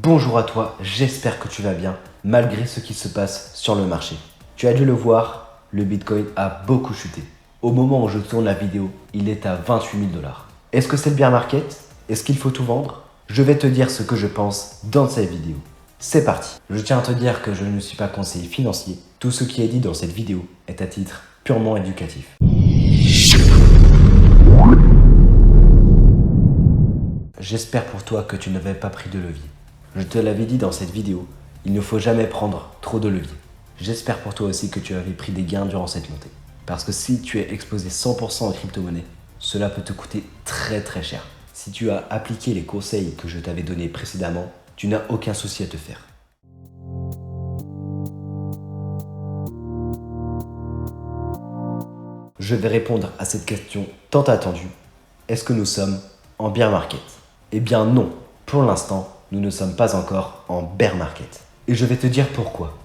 Bonjour à toi, j'espère que tu vas bien malgré ce qui se passe sur le marché. Tu as dû le voir, le Bitcoin a beaucoup chuté. Au moment où je tourne la vidéo, il est à 28 000 $. Est-ce que c'est le bear market? Est-ce qu'il faut tout vendre? Je vais te dire ce que je pense dans cette vidéo. C'est parti. Je tiens à te dire que je ne suis pas conseiller financier. Tout ce qui est dit dans cette vidéo est à titre purement éducatif. J'espère pour toi que tu n'avais pas pris de levier. Je te l'avais dit dans cette vidéo, il ne faut jamais prendre trop de levier. J'espère pour toi aussi que tu avais pris des gains durant cette montée. Parce que si tu es exposé 100% aux crypto-monnaies, cela peut te coûter très cher. Si tu as appliqué les conseils que je t'avais donnés précédemment, tu n'as aucun souci à te faire. Je vais répondre à cette question tant attendue. Est-ce que nous sommes en bear market? Eh bien non, pour l'instant, nous ne sommes pas encore en bear market. Et je vais te dire pourquoi.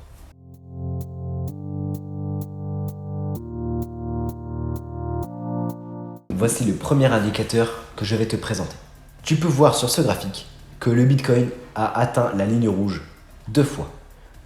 Voici le premier indicateur que je vais te présenter. Tu peux voir sur ce graphique que le Bitcoin a atteint la ligne rouge 2 fois.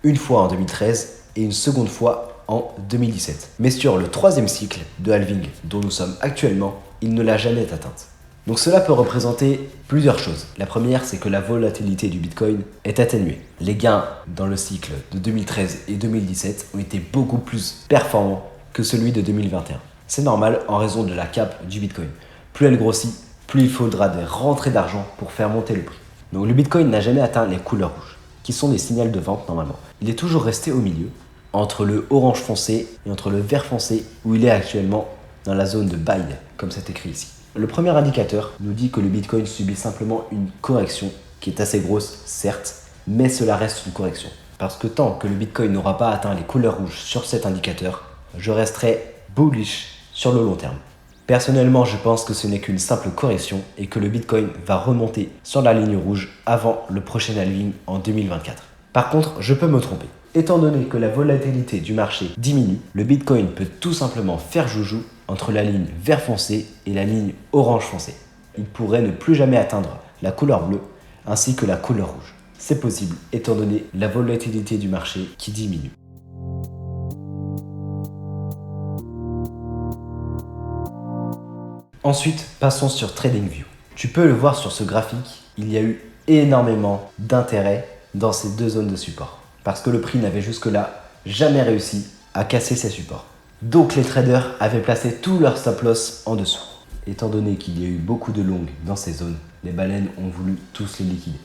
Une fois en 2013 et une seconde fois en 2017. Mais sur le troisième cycle de halving dont nous sommes actuellement, il ne l'a jamais atteinte. Donc cela peut représenter plusieurs choses. La première, c'est que la volatilité du Bitcoin est atténuée. Les gains dans le cycle de 2013 et 2017 ont été beaucoup plus performants que celui de 2021. C'est normal en raison de la cape du Bitcoin. Plus elle grossit, plus il faudra des rentrées d'argent pour faire monter le prix. Donc le Bitcoin n'a jamais atteint les couleurs rouges, qui sont des signaux de vente normalement. Il est toujours resté au milieu, entre le orange foncé et entre le vert foncé, où il est actuellement dans la zone de buy, comme c'est écrit ici. Le premier indicateur nous dit que le Bitcoin subit simplement une correction qui est assez grosse, certes, mais cela reste une correction. Parce que tant que le Bitcoin n'aura pas atteint les couleurs rouges sur cet indicateur, je resterai bullish sur le long terme. Personnellement, je pense que ce n'est qu'une simple correction et que le Bitcoin va remonter sur la ligne rouge avant le prochain halving en 2024. Par contre, je peux me tromper. Étant donné que la volatilité du marché diminue, le Bitcoin peut tout simplement faire joujou entre la ligne vert foncé et la ligne orange foncé. Il pourrait ne plus jamais atteindre la couleur bleue ainsi que la couleur rouge. C'est possible étant donné la volatilité du marché qui diminue. Ensuite, passons sur TradingView. Tu peux le voir sur ce graphique, il y a eu énormément d'intérêt dans ces deux zones de support. Parce que le prix n'avait jusque-là jamais réussi à casser ces supports. Donc les traders avaient placé tous leurs stop loss en dessous. Étant donné qu'il y a eu beaucoup de longues dans ces zones, les baleines ont voulu tous les liquider.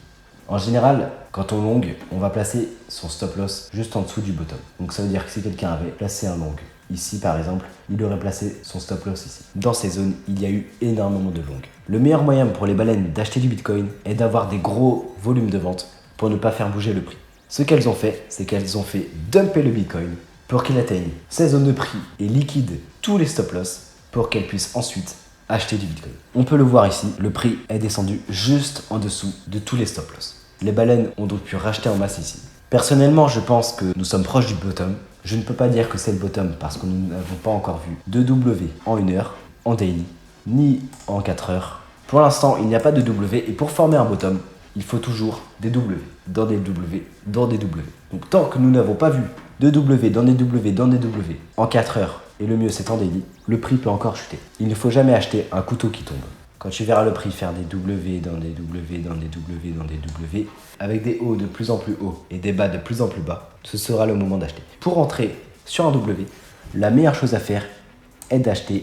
En général, quand on long, on va placer son stop loss juste en dessous du bottom. Donc ça veut dire que si quelqu'un avait placé un long ici par exemple, il aurait placé son stop loss ici. Dans ces zones, il y a eu énormément de longues. Le meilleur moyen pour les baleines d'acheter du Bitcoin est d'avoir des gros volumes de vente pour ne pas faire bouger le prix. Ce qu'elles ont fait, c'est qu'elles ont fait dumper le Bitcoin pour qu'il atteigne ces zones de prix et liquide tous les stop loss pour qu'elles puissent ensuite acheter du Bitcoin. On peut le voir ici, le prix est descendu juste en dessous de tous les stop loss. Les baleines ont donc pu racheter en masse ici. Personnellement, je pense que nous sommes proches du bottom. Je ne peux pas dire que c'est le bottom parce que nous n'avons pas encore vu de W en 1 heure, en daily, ni en 4 heures. Pour l'instant, il n'y a pas de W et pour former un bottom, il faut toujours des W, dans des W, dans des W. Donc tant que nous n'avons pas vu de W, dans des W, dans des W en 4 heures, et le mieux c'est en daily, le prix peut encore chuter. Il ne faut jamais acheter un couteau qui tombe. Quand tu verras le prix faire des W, dans des W, dans des W, dans des W, avec des hauts de plus en plus hauts et des bas de plus en plus bas, ce sera le moment d'acheter. Pour entrer sur un W, la meilleure chose à faire est d'acheter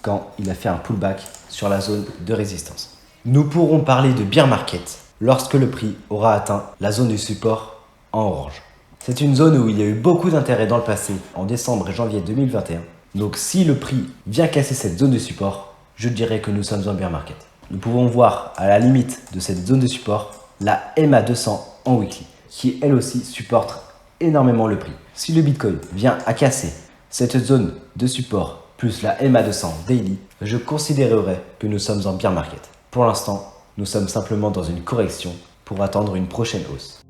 quand il a fait un pullback sur la zone de résistance. Nous pourrons parler de bear market lorsque le prix aura atteint la zone du support en orange. C'est une zone où il y a eu beaucoup d'intérêt dans le passé, en décembre et janvier 2021. Donc si le prix vient casser cette zone de support, je dirais que nous sommes en bear market. Nous pouvons voir à la limite de cette zone de support la MA200 en weekly, qui elle aussi supporte énormément le prix. Si le Bitcoin vient à casser cette zone de support plus la MA200 daily, je considérerais que nous sommes en bear market. Pour l'instant, nous sommes simplement dans une correction pour attendre une prochaine hausse.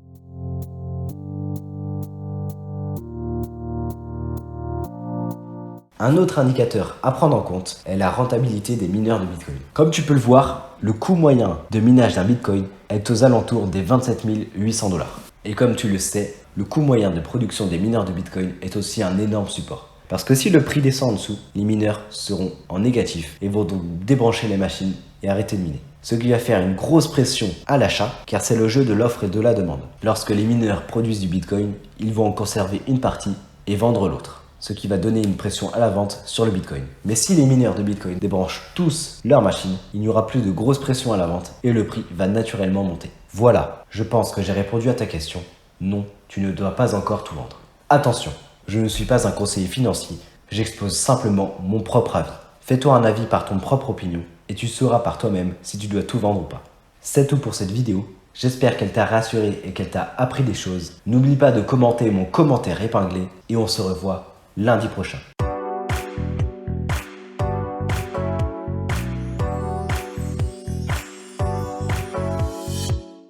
Un autre indicateur à prendre en compte est la rentabilité des mineurs de Bitcoin. Comme tu peux le voir, le coût moyen de minage d'un Bitcoin est aux alentours des 27 800 $. Et comme tu le sais, le coût moyen de production des mineurs de Bitcoin est aussi un énorme support. Parce que si le prix descend en dessous, les mineurs seront en négatif et vont donc débrancher les machines et arrêter de miner. Ce qui va faire une grosse pression à l'achat, car c'est le jeu de l'offre et de la demande. Lorsque les mineurs produisent du Bitcoin, ils vont en conserver une partie et vendre l'autre, ce qui va donner une pression à la vente sur le Bitcoin. Mais si les mineurs de Bitcoin débranchent tous leurs machines, il n'y aura plus de grosse pression à la vente et le prix va naturellement monter. Voilà, je pense que j'ai répondu à ta question. Non, tu ne dois pas encore tout vendre. Attention, je ne suis pas un conseiller financier, j'expose simplement mon propre avis. Fais-toi un avis par ton propre opinion et tu sauras par toi-même si tu dois tout vendre ou pas. C'est tout pour cette vidéo. J'espère qu'elle t'a rassuré et qu'elle t'a appris des choses. N'oublie pas de commenter mon commentaire épinglé et on se revoit lundi prochain.